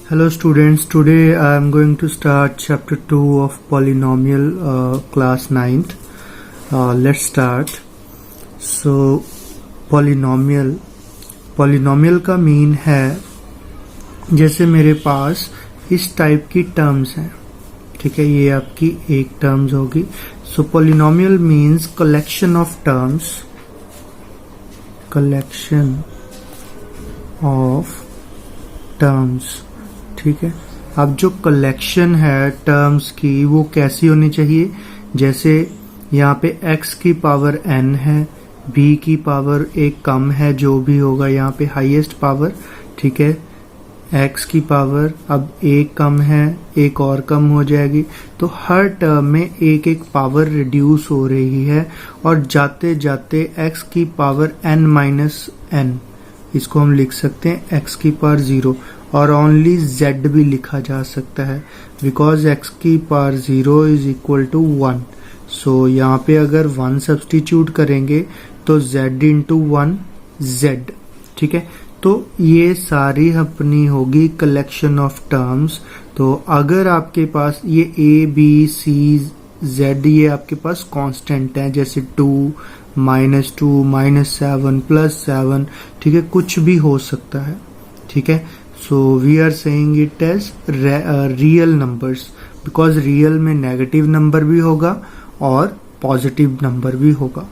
Hello students, today I am going to start chapter 2 of polynomial class 9th. Let's start. So polynomial का mean है जैसे मेरे पास इस type की terms हैं, ठीक है, ये आपकी एक टर्म्स होगी. सो polynomial means collection of terms, ठीक है. अब जो कलेक्शन है टर्म्स की वो कैसी होनी चाहिए, जैसे यहाँ पे x की पावर n है, b की पावर एक कम है, जो भी होगा यहाँ पे हाईएस्ट पावर, ठीक है. x की पावर अब एक कम है, एक और कम हो जाएगी, तो हर टर्म में एक एक पावर रिड्यूस हो रही है और जाते जाते x की पावर n माइनस n, इसको हम लिख सकते हैं x की पावर 0, और ओनली z भी लिखा जा सकता है बिकॉज x की पावर 0 इज इक्वल टू 1. सो यहाँ पे अगर 1 सब्सटीट्यूट करेंगे तो z इंटू 1 z, ठीक है. तो ये सारी अपनी होगी कलेक्शन ऑफ टर्म्स. तो अगर आपके पास ये a b c z ये आपके पास कांस्टेंट है, जैसे 2 -2 -7 +7, ठीक है, कुछ भी हो सकता है, ठीक है. So we are saying it as real numbers because real में नेगेटिव नंबर भी होगा और पॉजिटिव नंबर भी होगा.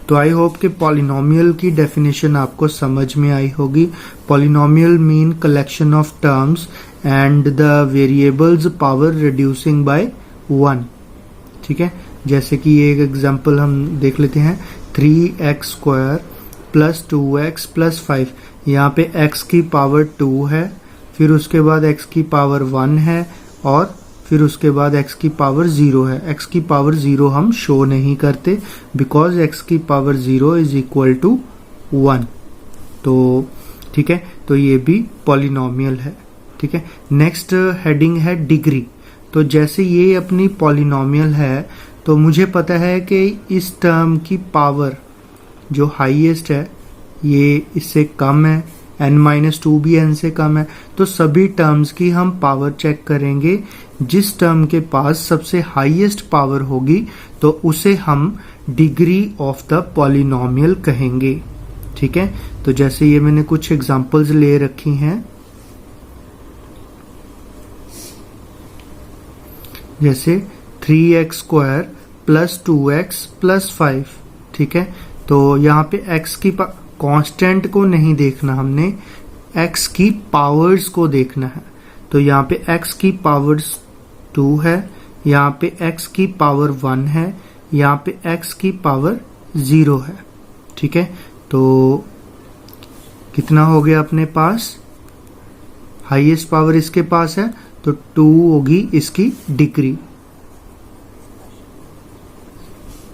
तो आई होप कि पॉलिनोमियल की डेफिनेशन आपको समझ में आई होगी. Polynomial mean collection of terms and the variables power reducing by 1, ठीक है. जैसे कि एक एग्जांपल हम देख लेते हैं, 3x² + 2x + 5. यहाँ पे x की पावर 2 है, फिर उसके बाद x की पावर 1 है और फिर उसके बाद x की पावर 0 है. x की पावर 0 हम शो नहीं करते बिकॉज x की पावर 0 इज इक्वल टू 1. तो ठीक है, तो ये भी पॉलिनोमियल है, ठीक है. नेक्स्ट हेडिंग है डिग्री. तो जैसे ये अपनी पॉलिनोमियल है तो मुझे पता है कि इस टर्म की पावर जो हाईएस्ट है ये इससे कम है, n-2 भी n से कम है. तो सभी टर्म्स की हम पावर चेक करेंगे. जिस टर्म के पास सबसे हाईएस्ट पावर होगी तो उसे हम डिग्री ऑफ द पॉलिनोमियल कहेंगे, ठीक है. तो जैसे ये मैंने कुछ एग्जांपल्स ले रखी हैं, जैसे 3x² + 2x + 5, ठीक है. तो यहाँ पे x की कांस्टेंट को नहीं देखना, हमने x की पावर्स को देखना है. तो यहाँ पे x की पावर्स 2 है, यहाँ पे x की पावर 1 है, यहाँ पे x की पावर 0 है, ठीक है. तो कितना हो गया अपने पास, हाईएस्ट पावर इसके पास है तो 2 होगी इसकी डिग्री,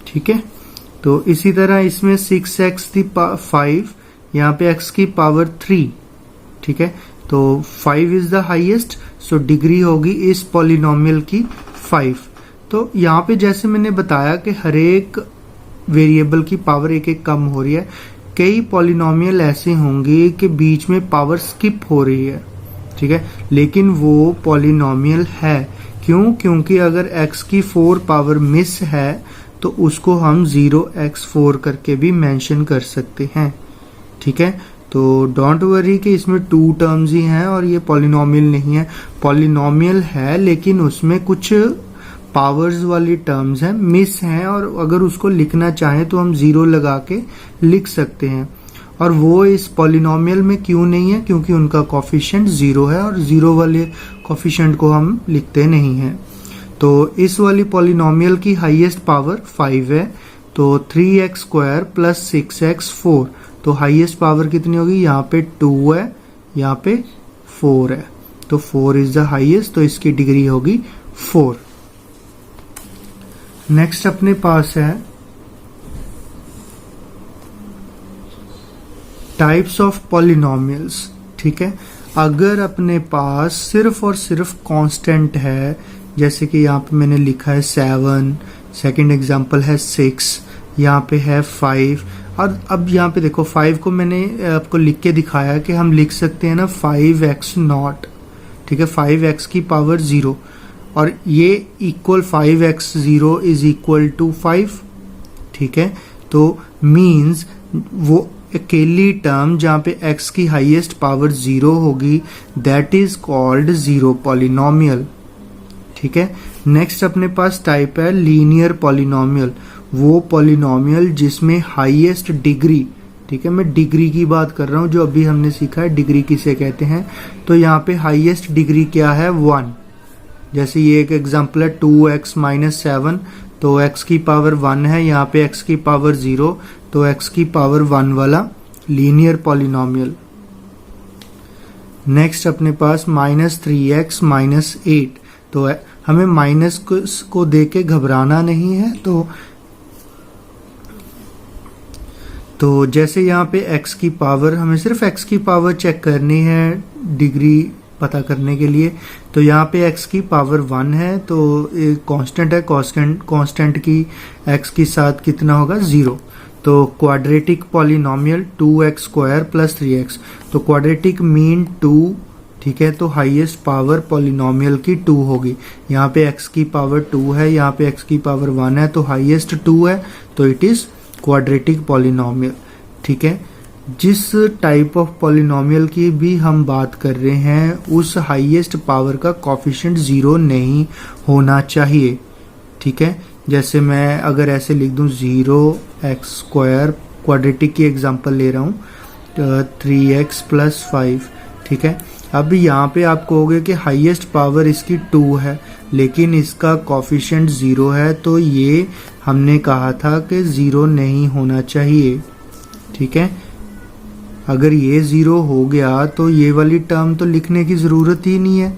ठीक है. तो इसी तरह इसमें 6x⁵, यहाँ पे x की पावर 3, ठीक है. तो 5 is the highest, so degree होगी इस पॉलिनोमियल की 5. तो यहाँ पे जैसे मैंने बताया कि हर एक वेरिएबल की पावर एक एक कम हो रही है. कई पॉलिनोमियल ऐसे होंगे कि बीच में पावर स्किप हो रही है, ठीक है, लेकिन वो पॉलिनोमियल है. क्यों? क्योंकि अगर x की 4 पावर मिस है तो उसको हम 0x4 करके भी मेंशन कर सकते हैं, ठीक है. तो डोंट वरी कि इसमें 2 टर्म्स ही हैं और ये पॉलिनोमियल नहीं है. पॉलिनोमियल है लेकिन उसमें कुछ पावर्स वाली टर्म्स हैं, मिस हैं, और अगर उसको लिखना चाहें तो हम 0 लगा के लिख सकते हैं. और वो इस पॉलिनोमियल में क्यों नहीं है, क्योंकि उनका कोफिशिएंट 0 है और 0 वाले कोफिशिएंट को हम लिखते नहीं हैं. तो इस वाली पॉलिनोमियल की हाईएस्ट पावर 5 है. तो 3x² + 6x4, तो हाईएस्ट पावर कितनी होगी, यहाँ पे 2 है, यहाँ पे 4 है, तो 4 इज द हाईएस्ट, तो इसकी डिग्री होगी 4. नेक्स्ट अपने पास है टाइप्स ऑफ पॉलिनोमियल्स, ठीक है. अगर अपने पास सिर्फ और सिर्फ कांस्टेंट है, जैसे कि यहाँ पे मैंने लिखा है 7, सेकंड एग्जांपल है 6, यहाँ पे है 5, और अब यहाँ पे देखो 5 को मैंने आपको लिख के दिखाया कि हम लिख सकते हैं ना 5x0, ठीक है, 5x की पावर 0, और ये equal 5x 0 is equal to 5, ठीक है। तो मीन्स वो अकेली टर्म जहां पे x की हाईएस्ट पावर 0 होगी, that is called zero polynomial, ठीक है। नेक्स्ट अपने पास टाइप है लीनियर पॉलिनोमियल, वो पॉलिनोमियल जिसमें हाईएस्ट डिग्री, ठीक है, मैं डिग्री की बात कर रहा हूं, जो अभी हमने सीखा है डिग्री किसे कहते हैं। तो यहाँ पे हाईएस्ट डिग्री क्या है, 1। जैसे ये एक एग्जांपल है 2x माइनस 7, तो x की पावर 1 है, यहाँ पे x की पावर 0, तो x की पावर 1 वाला लीनियर पॉलिनोमियल। नेक्स्ट अपने पास माइनस 3x माइनस 8, तो हमें माइनस को देख के घबराना नहीं है। तो जैसे यहाँ पे x की पावर, हमें सिर्फ x की पावर चेक करनी है डिग्री पता करने के लिए। तो यहाँ पे x की पावर 1 है, तो एक कांस्टेंट है, कांस्टेंट की x के साथ कितना होगा, 0। तो quadratic polynomial 2x square plus 3x, तो क्वाड्रेटिक मीन 2, ठीक है। तो हाईएस्ट पावर पॉलिनोमियल की 2 होगी। यहाँ पे x की पावर 2 है, यहाँ पे x की पावर 1 है, तो हाईएस्ट 2 है, तो इट इज क्वाड्रेटिक पॉलिनोमियल, ठीक है। जिस टाइप ऑफ पॉलिनोमियल की भी हम बात कर रहे हैं, उस हाईएस्ट पावर का कोफिशिएंट 0 नहीं होना चाहिए, ठीक है। जैसे मैं अगर ऐसे लिख दूं 0x स्क्वायर, क्वाड्रेटिक की एग्जांपल ले रहा हूं, 3x प्लस 5, ठीक है। अब यहाँ पे आप कहोगे कि हाईएस्ट पावर इसकी 2 है, लेकिन इसका कोफिशिएंट 0 है, तो ये हमने कहा था कि 0 नहीं होना चाहिए, ठीक है। अगर ये 0 हो गया तो ये वाली टर्म तो लिखने की जरूरत ही नहीं है,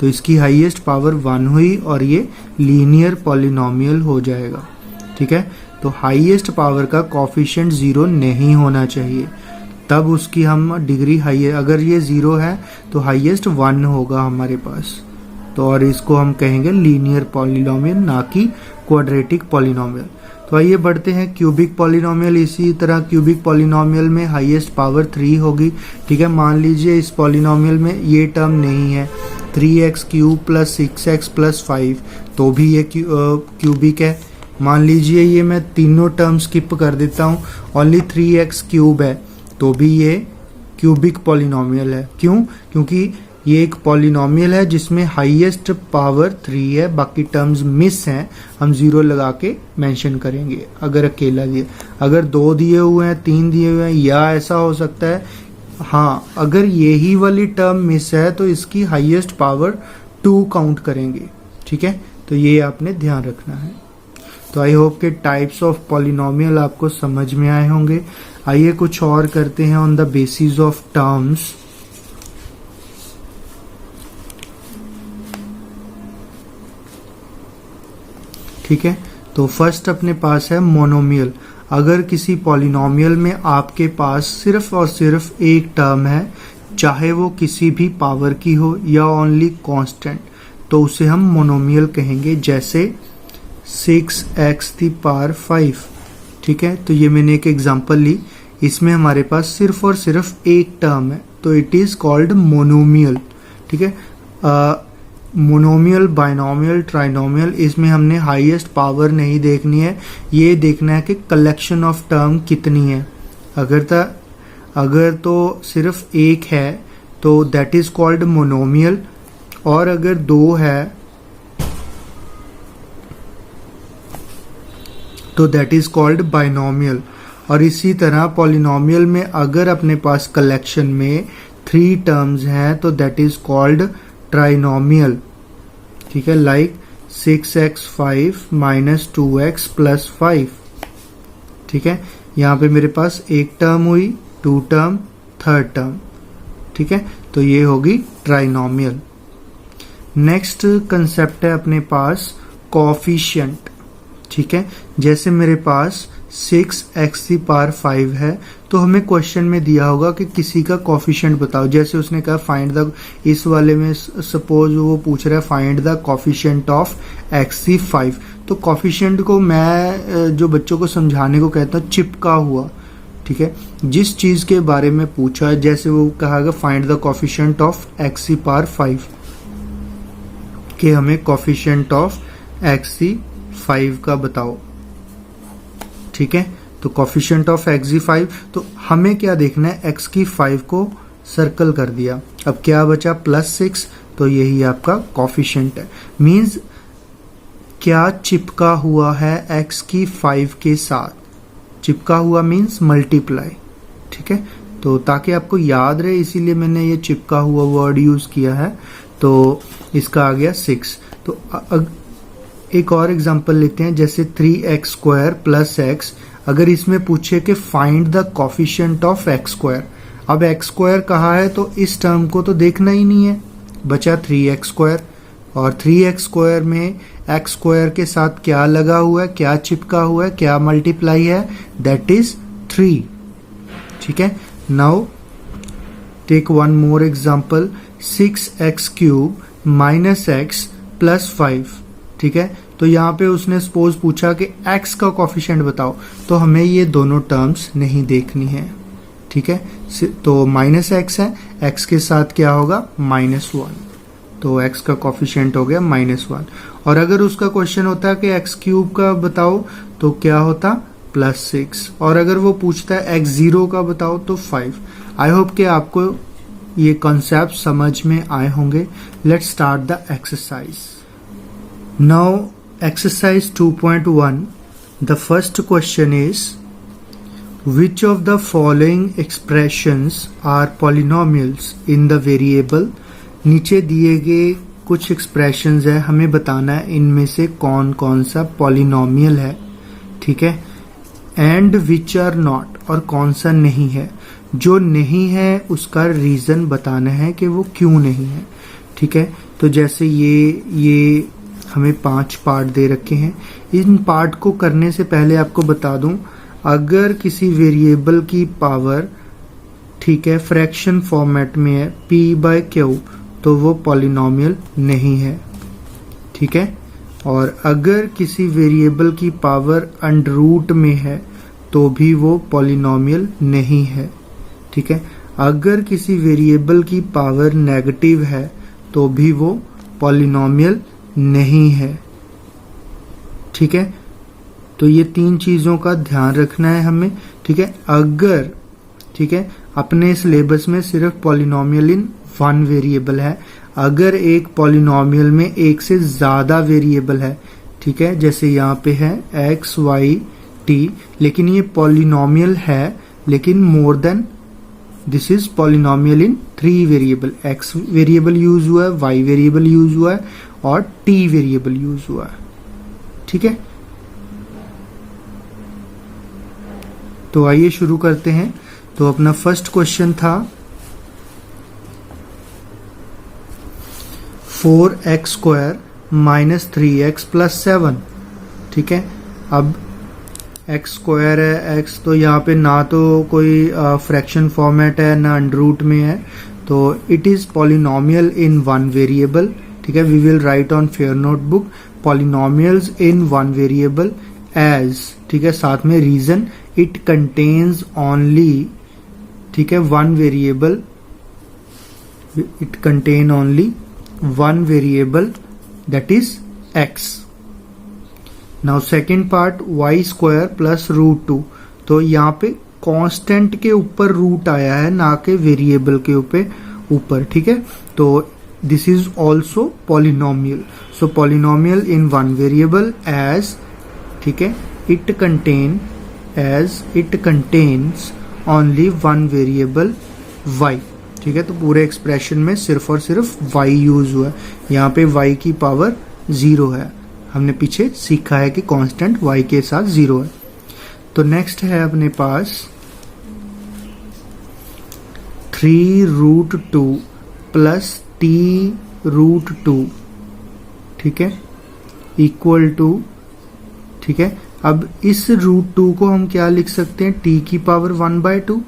तो इसकी हाईएस्ट पावर 1 हुई और ये लीनियर पॉलिनोमियल हो जाएगा, ठीक है। तो हाईएस्ट पावर का कोफिशिएंट 0 नहीं होना चाहिए, तब उसकी हम डिग्री हाई, अगर ये 0 है तो हाईएस्ट 1 होगा हमारे पास, तो और इसको हम कहेंगे लीनियर पॉलिनोमियल, ना कि क्वाड्रेटिक पॉलिनोमियल। तो आइए बढ़ते हैं क्यूबिक पॉलिनोमियल। इसी तरह क्यूबिक पॉलिनोमियल में हाईएस्ट पावर 3 होगी, ठीक है। मान लीजिए इस पॉलिनोमियल में ये टर्म नहीं है, 3x cube plus 6x plus 5, तो भी ये क्यूबिक है। मान लीजिए ये मैं तीनों टर्म स्किप कर देता हूँ, ओनली 3x क्यूब है, तो भी ये क्यूबिक पॉलिनोमियल है। क्यों? क्योंकि ये एक पॉलिनोमियल है जिसमें हाईएस्ट पावर 3 है, बाकी टर्म्स मिस हैं, हम 0 लगा के मेंशन करेंगे अगर अकेला दिए। अगर 2 दिए हुए हैं, 3 दिए हुए हैं, या ऐसा हो सकता है, हाँ, अगर यही वाली टर्म मिस है तो इसकी हाईएस्ट पावर 2 काउंट करेंगे, ठीक है। तो ये आपने ध्यान रखना है। तो आई होप के टाइप्स ऑफ पॉलिनोमियल आपको समझ में आए होंगे। आइए कुछ और करते हैं on the basis of terms. ठीक है, तो फर्स्ट अपने पास है मोनोमियल। अगर किसी पॉलिनोमियल में आपके पास सिर्फ और सिर्फ एक टर्म है, चाहे वो किसी भी पावर की हो या ओनली कांस्टेंट, तो उसे हम मोनोमियल कहेंगे। जैसे 6x की पावर 5, ठीक है। तो ये मैंने एक एग्जांपल ली, इसमें हमारे पास सिर्फ और सिर्फ एक टर्म है, तो इट इज कॉल्ड मोनोमियल, ठीक है। मोनोमियल, बाइनोमियल, ट्राइनोमियल, इसमें हमने हाईएस्ट पावर नहीं देखनी है, ये देखना है कि कलेक्शन ऑफ टर्म कितनी है। अगर तो सिर्फ एक है तो दैट इज कॉल्ड मोनोमियल, और अगर 2 है तो दैट इज कॉल्ड बाइनोमियल। और इसी तरह पॉलिनोमियल में अगर अपने पास कलेक्शन में 3 टर्म्स हैं तो दैट इज कॉल्ड ट्राइनोमियल, ठीक है। Like 6x5 minus 2x plus 5, ठीक है। यहाँ पे मेरे पास एक टर्म हुई, 2 टर्म, 3rd टर्म, ठीक है। तो ये होगी ट्राइनोमियल। नेक्स्ट कंसेप्ट है अपने पास कोफिशिएंट, ठीक है। जैसे मेरे पास 6x की पावर 5 है, तो हमें क्वेश्चन में दिया होगा कि किसी का कोफिशिएंट बताओ। जैसे उसने कहा फाइंड द, इस वाले में सपोज वो पूछ रहा है find the coefficient of x5, तो कोफिशिएंट को मैं जो बच्चों को समझाने को कहता हूँ चिपका हुआ, ठीक है। जिस चीज के बारे में पूछा है, जैसे वो कहा find the coefficient of x की पावर 5, कि हमें कोफिशिएंट ऑफ xg5 का बताओ। ठीक है, तो कोफिशिएंट ऑफ xg5, तो हमें क्या देखना है, x की 5 को सर्कल कर दिया, अब क्या बचा +6, तो यही आपका कोफिशिएंट है। मींस क्या चिपका हुआ है x की 5 के साथ, चिपका हुआ मींस मल्टीप्लाई। ठीक है, तो ताकि आपको याद रहे इसीलिए मैंने ये चिपका हुआ वर्ड यूज किया है। तो इसका आ गया 6। तो एक और एग्जांपल लेते हैं, जैसे 3x² + x। अगर इसमें पूछे कि find the coefficient of x², अब x² कहा है तो इस टर्म को तो देखना ही नहीं है, बचा 3x², और 3x² में x² के साथ क्या लगा हुआ है, क्या चिपका हुआ है, क्या मल्टीप्लाई है, दैट इज 3। ठीक है, now take one more example, 6x³ - x + 5। ठीक है, तो यहाँ पे उसने सपोज पूछा कि x का कोफिशिएंट बताओ, तो हमें ये दोनों टर्म्स नहीं देखनी है। ठीक है, तो -x है, x के साथ क्या होगा -1, तो x का कोफिशिएंट हो गया -1। और अगर उसका क्वेश्चन होता है कि x³ का बताओ तो क्या होता +6, और अगर वो पूछता है x0 का बताओ तो 5। आई होप कि आपको ये कॉन्सेप्ट समझ में आए होंगे। Let's start the exercise. Now exercise 2.1, the first question is which of the following expressions are polynomials in the variable। नीचे दिए गए कुछ एक्सप्रेशंस है, हमें बताना है इनमें से कौन कौन सा पॉलिनोमियल है। ठीक है, एंड विच आर नॉट, और कौन सा नहीं है। जो नहीं है उसका रीजन बताना है कि वो क्यों नहीं है। ठीक है, तो जैसे ये हमें 5 पार्ट दे रखे हैं। इन पार्ट को करने से पहले आपको बता दूं, अगर किसी वेरिएबल की पावर, ठीक है, फ्रैक्शन फॉर्मेट में है p/q, तो वो पॉलिनोमियल नहीं है। ठीक है, और अगर किसी वेरिएबल की पावर अंडर में है तो भी वो पॉलिनोमियल नहीं है। ठीक है, अगर किसी वेरिएबल की पावर नेगेटिव है तो भी वो पॉलिनोमियल नहीं है। ठीक है, तो ये 3 चीजों का ध्यान रखना है हमें। ठीक है, अगर, ठीक है, अपने सिलेबस में सिर्फ पॉलिनोमियल इन 1 वेरिएबल है, अगर एक पॉलिनोमियल में एक से ज्यादा वेरिएबल है, ठीक है, जैसे यहाँ पे है x, y, t, लेकिन ये पॉलिनोमियल है लेकिन more than, this is polynomial in 3 variable, x variable use हुआ है, y वेरिएबल यूज हुआ है और t वेरिएबल यूज हुआ है। ठीक है, तो आइए शुरू करते हैं। तो अपना फर्स्ट क्वेश्चन था 4x² - 3x + 7। ठीक है, अब x² है, x तो यहाँ पे ना तो कोई फ्रैक्शन फॉर्मेट है ना अंडर में है, तो it is polynomial in 1 variable. ठीक है, we will write on fair notebook polynomials in 1 variable as, ठीक है, साथ में रीजन इट कंटेन्स ओनली, ठीक है, 1 variable, it contain only 1 variable that is x। Now second part y² + √2, तो यहाँ पे कांस्टेंट के ऊपर रूट आया है ना कि वेरिएबल के ऊपर। ठीक है, तो this is also polynomial, so polynomial in 1 variable as, ठीक है, it contains only 1 variable y। ठीक है, तो पूरे एक्सप्रेशन में सिर्फ और सिर्फ y यूज हुआ है। यहाँ पे y की पावर 0 है, हमने पीछे सीखा है कि कांस्टेंट y के साथ 0 है। तो नेक्स्ट है अपने पास 3√2 + t√2, ठीक है, इक्वल टू, ठीक है, अब इस √2 को हम क्या लिख सकते हैं, t की पावर 1/2।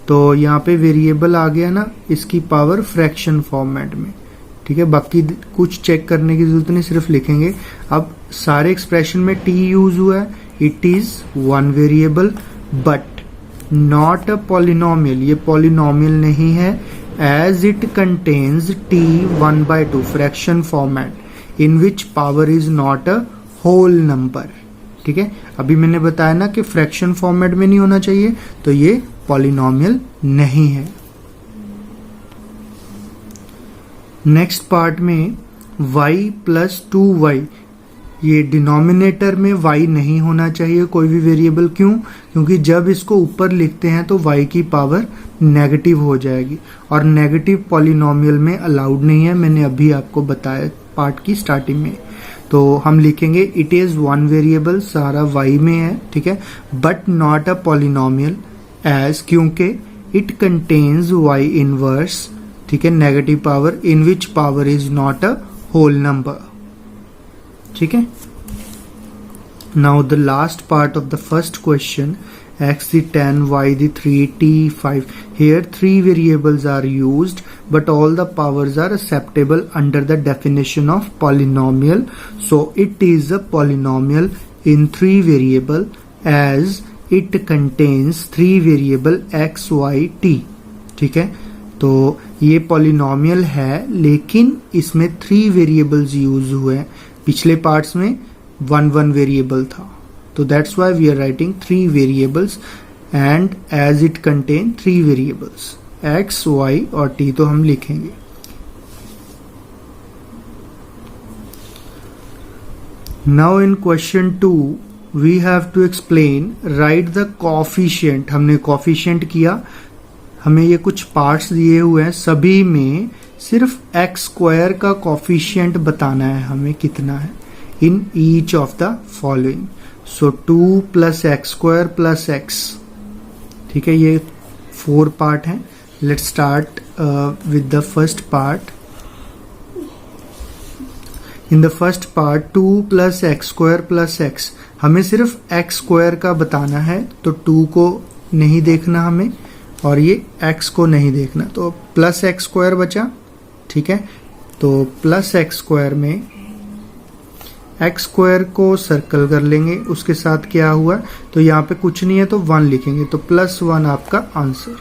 तो यहाँ पे वेरिएबल आ गया ना, इसकी पावर फ्रैक्शन फॉर्मेट में। ठीक है, बाकी कुछ चेक करने की जरूरत नहीं, सिर्फ लिखेंगे। अब सारे एक्सप्रेशन में t यूज हुआ है, it is 1 variable but not a polynomial, ये पॉलिनोमियल नहीं है, as it contains t 1/2 fraction format. In which power is not a whole number. ठीक है, अभी मैंने बताया ना कि फ्रैक्शन फॉर्मेट में नहीं होना चाहिए, तो ये पॉलिनोमियल नहीं है। नेक्स्ट पार्ट में y प्लस 2y, ये डिनोमिनेटर में y नहीं होना चाहिए कोई भी वेरिएबल। क्यों? क्योंकि जब इसको ऊपर लिखते हैं तो y की पावर नेगेटिव हो जाएगी और नेगेटिव पॉलिनोमियल में अलाउड नहीं है, मैंने अभी आपको बताया पार्ट की स्टार्टिंग में। तो हम लिखेंगे इट इज वन वेरिएबल, सारा y में है, ठीक है, but not a polynomial as, क्योंकि इट कंटेन्स y इनवर्स, ठीक है, negative power in which power is not a whole number. ठीक है, now the last part of the first question, x the 10, y the 3, t 5. Here 3 variables are used, but all the powers are acceptable under the definition of polynomial. So it is a polynomial in 3 variable as it contains 3 variable x, y, t. ठीक है, तो ये polynomial है लेकिन इसमें 3 variables use हुए हैं। पिछले पार्ट्स में 1 वेरिएबल था, तो that's why we are writing 3 variables and as it contain 3 variables x, y और t, तो हम लिखेंगे। Now in question 2 we have to explain, write the coefficient। हमने coefficient किया, हमें ये कुछ पार्ट्स दिए हुए हैं, सभी में सिर्फ x स्क्वायर का कोफिशिएंट बताना है हमें कितना है in each of the following. So 2 plus x square plus x, ठीक है, ये 4 पार्ट हैं। Let's start with the first part. In the first part 2 plus x square plus x, हमें सिर्फ एक्स स्क्वायर का बताना है, तो 2 को नहीं देखना हमें और ये x को नहीं देखना, तो प्लस एक्स स्क्वायर बचा। ठीक है, तो प्लस एक्स स्क्वायर में एक्स स्क्वायर को सर्कल कर लेंगे, उसके साथ क्या हुआ, तो यहाँ पे कुछ नहीं है तो 1 लिखेंगे, तो +1 आपका आंसर।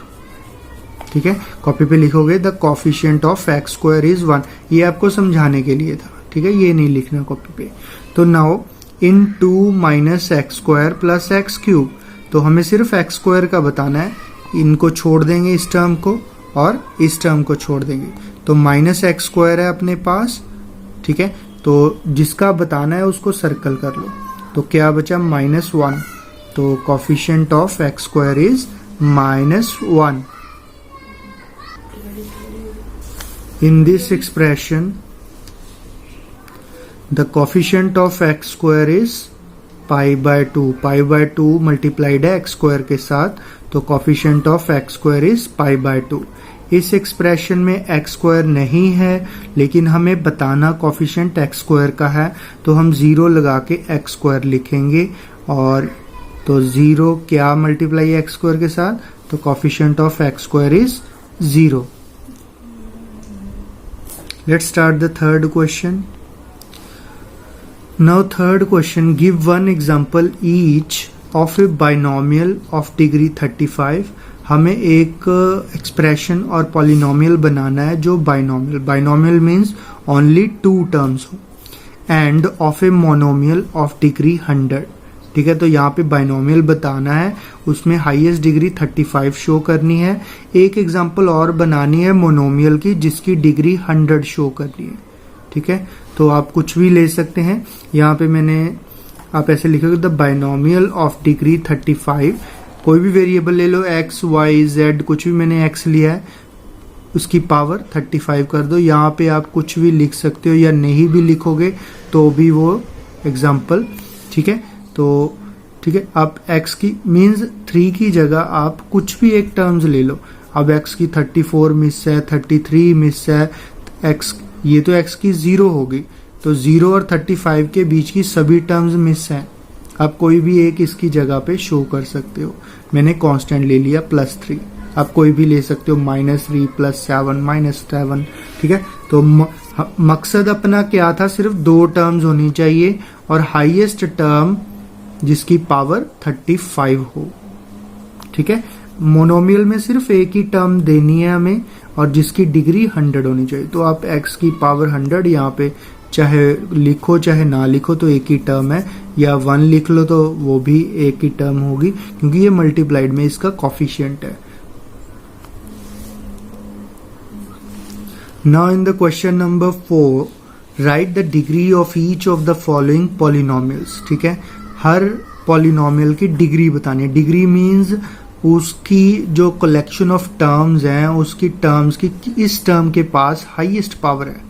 ठीक है, कॉपी पे लिखोगे the coefficient of x square is 1, ये आपको समझाने के लिए था। ठीक है, ये नहीं लिखना कॉपी पे। तो now in 2 minus x square plus x cube, तो हमें सिर्फ एक्स स्क्वायर का बताना है, इनको छोड़ देंगे इस टर्म को और इस टर्म को छोड़ देंगे, तो माइनस एक्स स्क्वायर है अपने पास। ठीक है, तो जिसका बताना है उसको सर्कल कर लो, तो क्या बचा -1, तो coefficient of x square is -1। In this expression the coefficient of x square is π/2, π/2 multiplied है एक्स स्क्वायर के साथ, तो coefficient of x square is π/2। इस एक्सप्रेशन में एक्स स्क्वायर नहीं है लेकिन हमें बताना कोफिशिएंट एक्स स्क्वायर का है, तो हम 0 लगा के एक्स स्क्वायर लिखेंगे, और तो 0 क्या मल्टीप्लाई है एक्स स्क्वायर के साथ, तो coefficient of x square is 0। Let's start the third question. Now third question, give one example each of a binomial of degree 35। हमें एक एक्सप्रेशन और पॉलिनोमियल बनाना है जो binomial, binomial means only 2 terms हो, and of a monomial of degree 100। ठीक है, तो यहाँ पे बाइनोमियल बताना है, उसमें हाईएस्ट डिग्री 35 शो करनी है। एक एग्जांपल और बनानी है मोनोमियल की जिसकी डिग्री 100 शो करनी है। ठीक है, तो आप कुछ भी ले सकते हैं, यहाँ पे मैंने आप ऐसे लिखोगे द बाइनोमियल ऑफ डिग्री 35, कोई भी वेरिएबल ले लो, x, y, z, कुछ भी, मैंने x लिया है, उसकी पावर 35 कर दो। यहाँ पे आप कुछ भी लिख सकते हो या नहीं भी लिखोगे तो भी वो एग्जाम्पल। ठीक है, तो ठीक है, आप x की मीन्स 3 की जगह आप कुछ भी एक टर्म्स ले लो। अब x की 34 मिस है, 33 मिस है, x ये तो x की 0 होगी, तो 0 और 35 के बीच की सभी टर्म्स मिस हैं। आप कोई भी एक इसकी जगह पे शो कर सकते हो। मैंने कांस्टेंट ले लिया +3, आप कोई भी ले सकते हो, -3 +7 -7। ठीक है, तो मकसद अपना क्या था, सिर्फ 2 टर्म्स होनी चाहिए और हाईएस्ट टर्म जिसकी पावर 35 हो। ठीक है, मोनोमियल में सिर्फ एक ही टर्म देनी है हमें और जिसकी डिग्री 100 होनी चाहिए, तो आप x की पावर 100 यहाँ पे चाहे लिखो चाहे ना लिखो तो एक ही टर्म है, या 1 लिख लो तो वो भी एक ही टर्म होगी, क्योंकि ये मल्टीप्लाइड में इसका कॉफिशिएंट है। Now in the question number 4 right the degree of each of the following polynomials. ठीक है, हर पॉलिनोमियल की डिग्री बतानी है। डिग्री मीन्स उसकी जो कलेक्शन ऑफ टर्म्स हैं, उसकी टर्म्स की इस टर्म के पास हाईएस्ट पावर है।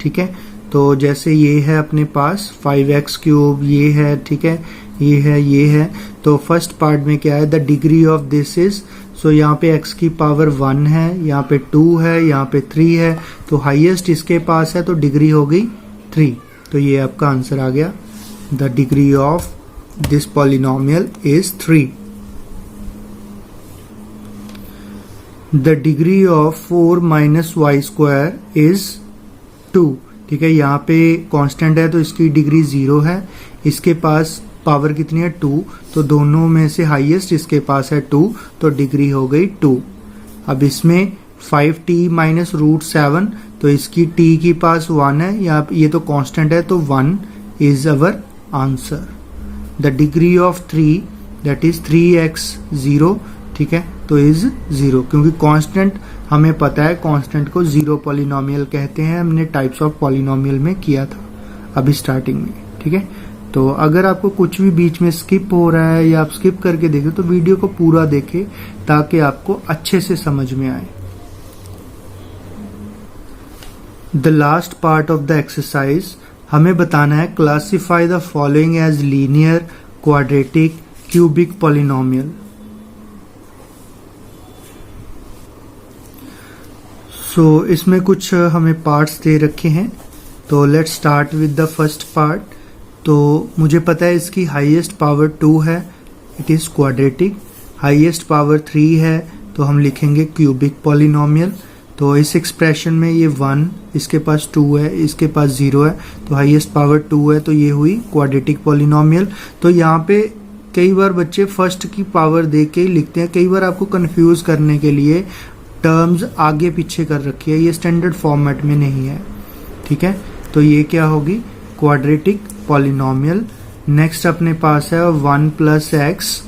ठीक है, तो जैसे ये है अपने पास 5x³, ये है, ठीक है, ये है। तो फर्स्ट पार्ट में क्या है, the degree of this is, so यहाँ पे x की पावर 1 है, यहाँ पे 2 है, यहाँ पे 3 है, तो हाईएस्ट इसके पास है, तो डिग्री हो गई 3। तो ये आपका आंसर आ गया, the degree of this polynomial is 3। The degree of 4 minus y square is 2। ठीक है, यहाँ पे कांस्टेंट है तो इसकी डिग्री 0 है, इसके पास पावर कितनी है 2, तो दोनों में से हाईएस्ट इसके पास है 2, तो डिग्री हो गई 2। अब इसमें 5t माइनस √7, तो इसकी t की पास 1 है, यहाँ ये तो कांस्टेंट है, तो 1 is our answer. The degree of 3 that is 3x0, ठीक है, तो इज 0, क्योंकि कांस्टेंट हमें पता है, कांस्टेंट को 0 पॉलिनोमियल कहते हैं, हमने टाइप्स ऑफ पॉलिनोमियल में किया था अभी स्टार्टिंग में। ठीक है, तो अगर आपको कुछ भी बीच में स्किप हो रहा है या आप स्किप करके देखें तो वीडियो को पूरा देखें ताकि आपको अच्छे से समझ में आए। The last part of the exercise हमें बताना है, classify the following as linear, quadratic, cubic polynomial. So इसमें कुछ हमें पार्ट्स दे रखे हैं, तो let's start with the first part. तो मुझे पता है इसकी हाईएस्ट पावर 2 है, it is quadratic. Highest power 3 है, तो हम लिखेंगे क्यूबिक पॉलिनोमियल। तो इस एक्सप्रेशन में ये 1, इसके पास 2 है, इसके पास 0 है, तो हाईएस्ट पावर 2 है, तो ये हुई क्वाड्रेटिक पॉलिनोमियल। तो यहाँ पे कई बार बच्चे फर्स्ट की पावर दे के ही लिखते हैं, कई बार आपको कंफ्यूज करने के लिए टर्म्स आगे पीछे कर रखी है, ये स्टैंडर्ड फॉर्मेट में नहीं है। ठीक है, तो ये क्या होगी, क्वाड्रेटिक पॉलिनोमियल। नेक्स्ट अपने पास है 1 प्लस एक्स।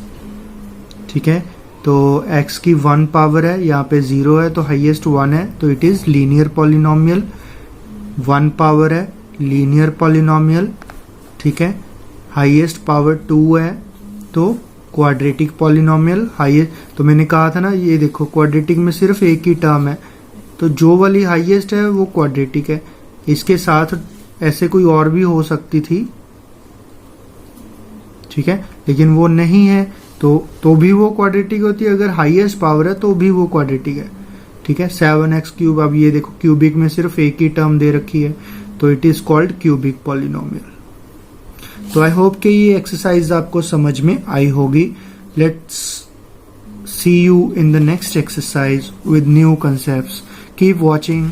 ठीक है, तो x की 1 पावर है, यहाँ पे 0 है, तो हाईएस्ट 1 है, तो it is linear polynomial. 1 power है, लीनियर पॉलिनोमियल। ठीक है, हाईएस्ट पावर 2 है, तो क्वाड्रेटिक पॉलिनोमियल। हाईएस्ट, तो मैंने कहा था ना, ये देखो क्वाड्रेटिक में सिर्फ एक ही टर्म है, तो जो वाली हाईएस्ट है वो क्वाड्रेटिक है। इसके साथ ऐसे कोई और भी हो सकती थी, ठीक है, लेकिन वो नहीं है, तो भी वो क्वाड्रेटिक होती है। अगर हाईएस्ट पावर है तो भी वो क्वाड्रेटिक है। ठीक है, 7x³, अब ये देखो क्यूबिक में सिर्फ एक ही टर्म दे रखी है, तो it is called cubic polynomial. तो आई होप कि ये एक्सरसाइज आपको समझ में आई होगी। Let's see you in the next exercise with new concepts. Keep watching.